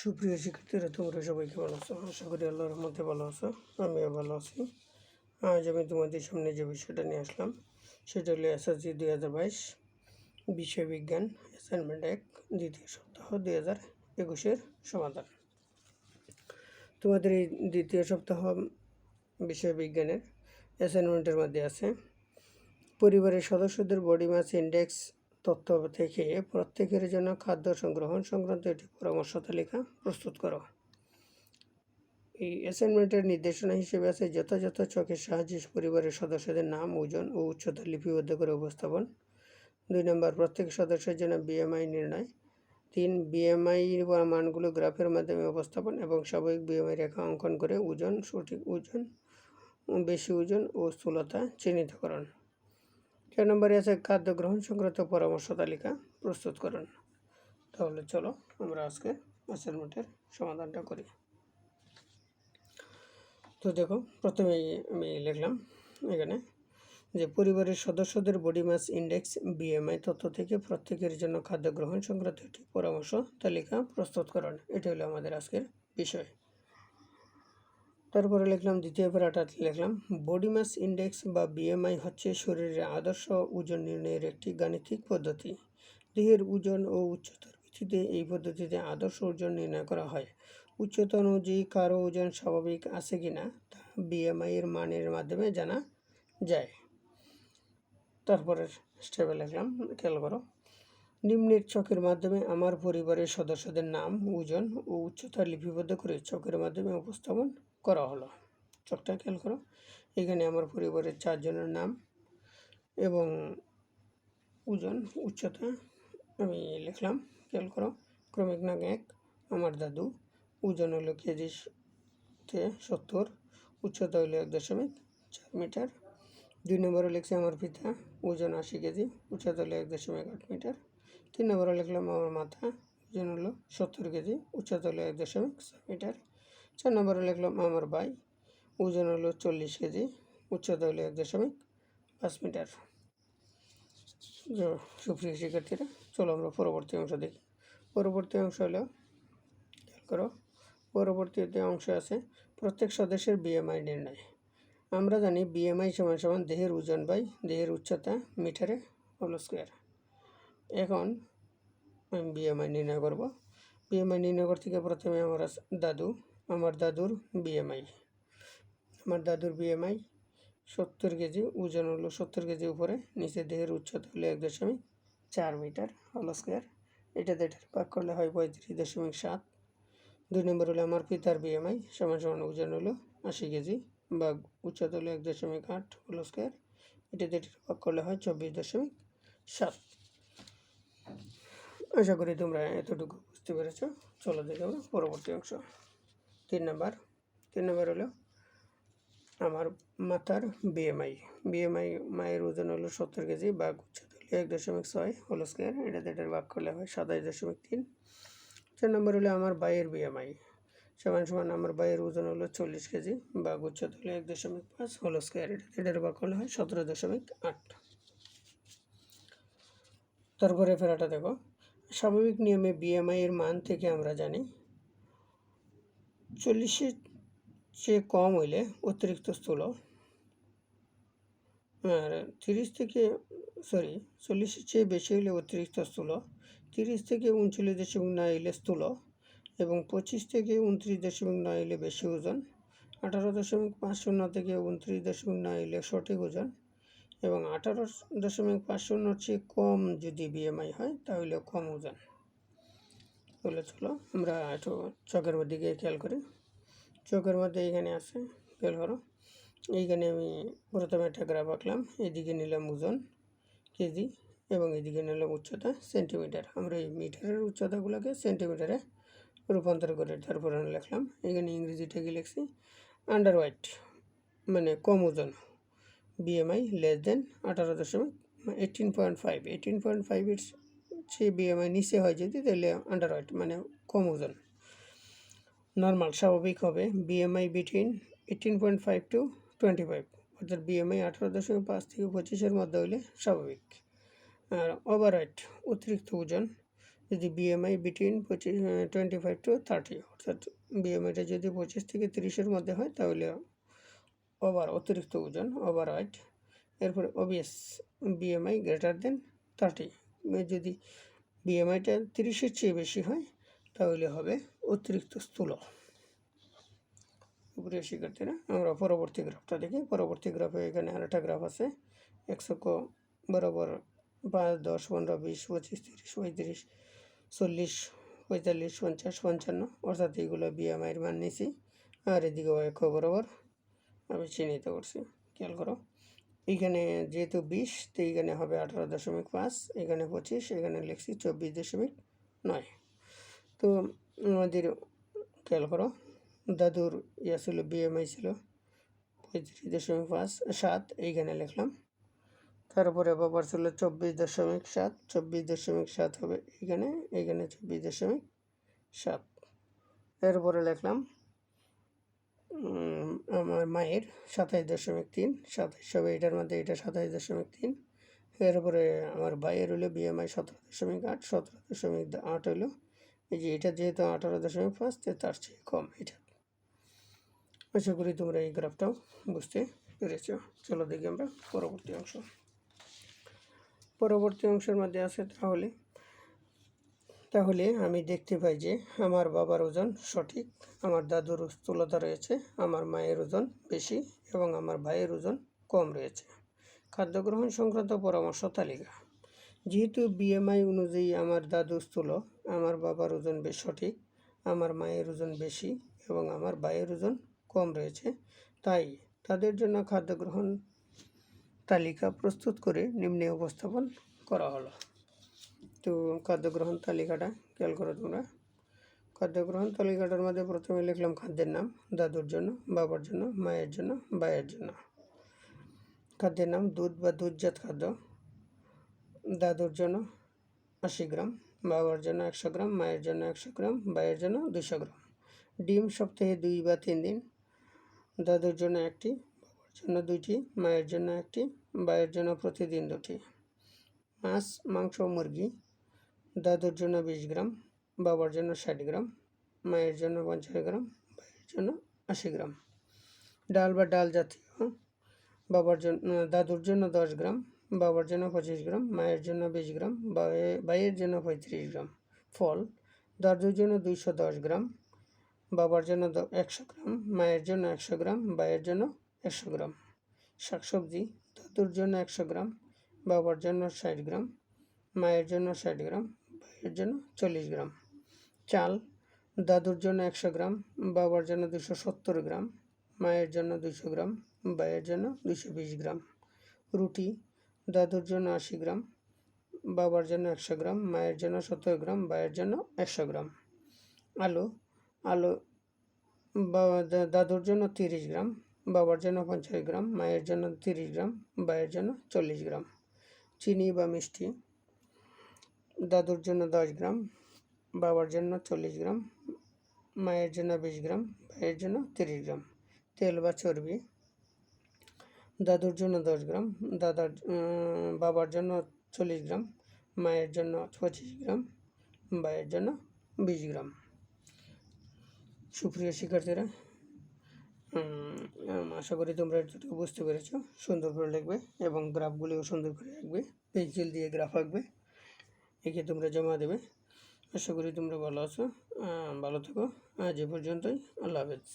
সুপ্রিয় শিক্ষার্থীরা, তোমরা সবাই কেমন আছো? আশা করি আল্লাহর রহমতে ভালো আছো। আমিও ভালো আছি। আজ আমি তোমাদের সামনে যে বিষয়টা নিয়ে আসলাম সেটা হলো এসএসসি 2022 বিষয় বিজ্ঞান অ্যাসাইনমেন্ট 1 দ্বিতীয় সপ্তাহ 2021-এর সমাধান। তোমাদের এই দ্বিতীয় সপ্তাহ বিষয় বিজ্ঞানের অ্যাসাইনমেন্টের মধ্যে আছে পরিবারের সদস্যদের বডি মাস ইন্ডেক্স তথ্য থেকে প্রত্যেকের জন্য খাদ্য সংগ্রহণ সংক্রান্ত একটি পরামর্শ তালিকা প্রস্তুত করো। এই অ্যাসাইনমেন্টের নির্দেশনা হিসেবে আছে যথাযথ ছকের সাহায্যে পরিবারের সদস্যদের নাম, ওজন ও উচ্চতা লিপিবদ্ধ করে উপস্থাপন। 2 নম্বর, প্রত্যেক সদস্যের জন্য বিএমআই নির্ণয়। 3, বিএমআই মানগুলো গ্রাফের মাধ্যমে উপস্থাপন এবং স্বাভাবিক বিএমআই রেখা অঙ্কন করে ওজন, সঠিক ওজন, বেশি ওজন ও স্থূলতা চিহ্নিতকরণ। 4 নম্বরে আছে খাদ্য গ্রহণ সংক্রান্ত পরামর্শ তালিকা প্রস্তুত করুন। তাহলে চলো আমরা আজকে অ্যাসাইনমেন্টের সমাধানটা করি। তো দেখো, প্রথমেই আমি লিখলাম এখানে যে পরিবারের সদস্যদের বডি মাস ইন্ডেক্স বিএমআই তথ্য থেকে প্রত্যেকের জন্য খাদ্য গ্রহণ সংক্রান্ত একটি পরামর্শ তালিকা প্রস্তুতকরণ। এটা হলো আমাদের আজকের বিষয়। তারপরে লিখলাম দ্বিতীয় প্যারাটাতে লিখলাম বডি মাস ইন্ডেক্স বা বিএমআই হচ্ছে শরীরের আদর্শ ওজন নির্ণয়ের একটি গাণিতিক পদ্ধতি। দেহের ওজন ও উচ্চতার ভিত্তিতে এই পদ্ধতিতে আদর্শ ওজন নির্ণয় করা হয়। উচ্চতা অনুযায়ী কারো ওজন স্বাভাবিক আছে কিনা তা বিএমআই এর মানের মাধ্যমে জানা যায়। তারপরের স্টেপে লিখলাম, খেয়াল করো, নিম্নের ছকের মাধ্যমে আমার পরিবারের সদস্যদের নাম, ওজন ও উচ্চতা লিপিবদ্ধ করে ছকের মাধ্যমে উপস্থাপন করা হলো। ছকটা খেয়াল করো, এখানে আমার পরিবারের 4 জনের নাম এবং ওজন, উচ্চতা আমি লিখলাম। খেয়াল করো, ক্রমিক নাম 1 আমার দাদু, ওজন হলো কেজিতে 70, উচ্চতা হলো 1.4 মিটার। 2 নম্বরে লিখছি আমার পিতা, ওজন 80 কেজি, উচ্চতা হলো 1.8 মিটার। 3 নম্বরে লিখলাম আমার মাতা, ওজন হলো 70 কেজি, উচ্চতা হলো 1.6 মিটার। 4 নম্বরে লিখলাম আমার ভাই, ওজন হলো 40 কেজি, উচ্চতা হলো 1.5 মিটার। সুপ্রিয় শিক্ষার্থীরা, চলো আমরা পরবর্তী অংশ দেখি। পরবর্তী অংশ হলো, খেয়াল করো, পরবর্তীতে অংশ আছে প্রত্যেক সদস্যের বিএমআই নির্ণয়। আমরা জানি বিএমআই সমান সমান দেহের ওজন বাই দেহের উচ্চতা মিটারে হোল স্কোয়ার। এখন আমি বিএমআই নির্ণয় করব। বিএমআই নির্ণয় করতে গিয়ে প্রথমে আমার দাদুর বিএমআই, আমার দাদুর বিএমআই 70 কেজি, ওজন হলো 70 কেজি উপরে, নিচে দেহের উচ্চতা হলো 1.4 মিটার হোল স্কোয়ার। এটাতে ভাগ করলে হয় 35.7। 2 নম্বর হলো আমার পিতার বিএমআই সমান সমান ওজন হলো 80 কেজি বা উচ্চতা হলো 1.8 হোল স্কোয়ার। এটাতে ভাগ করলে হয় 24.7। আশা করি তোমরা এতটুকু বুঝতে পেরেছ। চলো দেখে আমরা পরবর্তী অংশ। 3 নম্বর হলো আমার মাতার বিএমআই। মায়ের ওজন হলো 70 কেজি বা উচ্চতা হলো 1.6 হোল স্কোয়ার। এটাতে ভাগ করলে হয় 27.3। 4 নম্বর হলো আমার ভাইয়ের বিএমআই সমান সমান আমার ভাইয়ের ওজন হলো 40 কেজি বা উচ্চতা হলো 1.5 হোল স্কোয়ার। এটার ভাগ করলে হয় 17.8। তারপরে ফেরাটা দেখো, স্বাভাবিক নিয়মে বিএমআই এর মান থেকে আমরা জানি 40-এর চেয়ে কম হইলে অতিরিক্ত স্থূল, আর 40-এর চেয়ে বেশি হলে অতিরিক্ত স্থূল, 30 থেকে 39.9 হলে স্থূল এবং 25 থেকে 29.9 হলে বেশি ওজন, 18.50 থেকে 29.9 হলে সঠিক ওজন এবং 18.50 চেয়ে কম যদি বিএমআই হয় তাহলে কম ওজন। তাহলে চলো আমরা একটু চকের মধ্যে গিয়ে খেয়াল করি। চকের মধ্যে এখানে আছে, খেয়াল করো, এইখানে আমি প্রথমে একটা গ্রাফ আঁকলাম। এদিকে নিলাম ওজন কেজি এবং এদিকে নিলাম উচ্চতা সেন্টিমিটার। আমরা এই মিটারের উচ্চতাগুলোকে সেন্টিমিটারে রূপান্তর করে তারপর লিখলাম। এখানে ইংরেজিটা কি লিখছি, আন্ডার ওয়েট মানে কম ওজন, বিএমআই লেস দেন 18.5। 18.5-এর চেয়ে বিএমআই নিচে হয় যদি, তাহলে আন্ডার ওয়েট মানে কম ওজন। নর্মাল স্বাভাবিক হবে বিএমআই বিটুইন 18.5 to 25, অর্থাৎ বিএমআই 18.5 থেকে 25-এর মধ্যে হলে স্বাভাবিক। আর ওভারওয়েট অতিরিক্ত ওজন যদি বিএমআই বিটুইন 25 to 30, অর্থাৎ বিএমআইটা যদি 25 থেকে 30-এর মধ্যে হয় তাহলে অতিরিক্ত ওজন, ওভার ওয়েট। এরপরে অবিয়াস বিএমআই গ্রেটার দেন 30, যদি বিএমআইটা 30-এর চেয়ে বেশি হয় তাহলে হবে অতিরিক্ত স্থূল। প্রিয় শিক্ষার্থীরা, আমরা পরবর্তী গ্রাফটা দেখি। পরবর্তী গ্রাফে এখানে আরেকটা গ্রাফ আছে। একশক বরাবর 5, 10, 15, 20, 25, 30, 35, 40, 45, 50, 55, অর্থাৎ এইগুলো বিএমআইয়ের মান নিয়েছি। আর এদিকে অক্ষ বরাবর আমি চিহ্নিত করছি। খেয়াল করো, এইখানে যেহেতু 20, তো এইখানে হবে 18.5, এখানে 25, এখানে লিখছি 24.9। তো আমাদের খেয়াল করো, দাদুর ছিল বিএমআই ছিল 35.7, এইখানে লিখলাম। তারপরে বাবার ছিল 24.7, 24.7 হবে এইখানে, এইখানে 24.7। এরপরে লিখলাম আমার মায়ের 27.3, 27 হবে এটার মধ্যে, এটা 27.3। এরপরে আমার ভাইয়ের হলো বিএমআই 17.8, 17.8 হলো এই যে এটা, যেহেতু 18.5, তার চেয়ে কম এটা। আশা করি তোমরা এই গ্রাফটাও বুঝতে পেরেছ। চলো দেখি আমরা পরবর্তী অংশ। পরবর্তী অংশের মধ্যে আছে তাহলে আমি দেখতে পাই যে আমার বাবার ওজন সঠিক, আমার দাদুর স্থূলতা রয়েছে, আমার মায়ের ওজন বেশি এবং আমার ভাইয়ের ওজন কম রয়েছে। খাদ্য গ্রহণ সংক্রান্ত পরামর্শ তালিকা। যেহেতু বিএমআই অনুযায়ী আমার দাদু স্থূল, আমার বাবার ওজন বেশ সঠিক, আমার মায়ের ওজন বেশি এবং আমার ভাইয়ের ওজন কম রয়েছে, তাই তাদের জন্য খাদ্য গ্রহণ তালিকা প্রস্তুত করে নিম্নে উপস্থাপন করা হলো। তো খাদ্য গ্রহণ তালিকাটা খেয়াল করো তোমরা। খাদ্য গ্রহণ তালিকাটার মধ্যে প্রথমে লিখলাম খাদ্যের নাম, দাদুর জন্য, বাবার জন্য, মায়ের জন্য, ভাইয়ের জন্য। খাদ্যের নাম দুধ বা দুধজাত খাদ্য, দাদুর জন্য 80 গ্রাম, বাবার জন্য 100 গ্রাম, মায়ের জন্য 100 গ্রাম, ভাইয়ের জন্য 200 গ্রাম। ডিম সপ্তাহে 2 বা 3 দিন, দাদুর জন্য 1টি, বাবার জন্য 2টি, মায়ের জন্য 1টি, ভাইয়ের জন্য প্রতিদিন 2টি। মাছ, মাংস, মুরগি, দাদুর জন্য 20 গ্রাম, বাবার জন্য 60 গ্রাম, মায়ের জন্য 50 গ্রাম, ভাইয়ের জন্য 80 গ্রাম। ডাল বা ডাল জাতীয়, দাদুর জন্য 10 গ্রাম, বাবার জন্য 25 গ্রাম, মায়ের জন্য 20 গ্রাম, ভাইয়ের জন্য 35 গ্রাম। ফল, দাদুর জন্য 210 গ্রাম, বাবার জন্য 100 গ্রাম, মায়ের জন্য 100 গ্রাম, ভাইয়ের জন্য 100 গ্রাম। শাকসবজি, দাদুর জন্য 100 গ্রাম, বাবার জন্য 60 গ্রাম, মায়ের জন্য 60 গ্রাম, ভাইয়ের জন্য 40 গ্রাম। চাল, দাদুর জন্য 100 গ্রাম, বাবার জন্য 270 গ্রাম, মায়ের জন্য 200 গ্রাম, ভাইয়ের জন্য 220 গ্রাম। রুটি, দাদুর জন্য 80 গ্রাম, বাবার জন্য 100 গ্রাম, মায়ের জন্য 70 গ্রাম, ভাইয়ের জন্য 100 গ্রাম। আলু, দাদুর জন্য 30 গ্রাম, বাবার জন্য 50 গ্রাম, মায়ের জন্য 30 গ্রাম, ভাইয়ের জন্য 40 গ্রাম। চিনি বা মিষ্টি, দাদুর জন্য 10 গ্রাম, বাবার জন্য 40 গ্রাম, মায়ের জন্য 20 গ্রাম, ভাইয়ের জন্য 30 গ্রাম। তেল বা চর্বি, দাদুর জন্য 10 গ্রাম, বাবার জন্য 40 গ্রাম, মায়ের জন্য 25 গ্রাম, ভাইয়ের জন্য 20 গ্রাম। সুপ্রিয় শিক্ষার্থীরা, আশা করি তোমরা এতটুকু বুঝতে পেরেছ। সুন্দর করে লিখবে এবং গ্রাফগুলিও সুন্দর করে আঁকবে, পেন্সিল দিয়ে গ্রাফ আঁকবে, এঁকে তোমরা জমা দেবে। আশা করি তোমরা ভালো আছো, ভালো থেকো। আজ এ পর্যন্তই। আল্লাহ হাফেজ।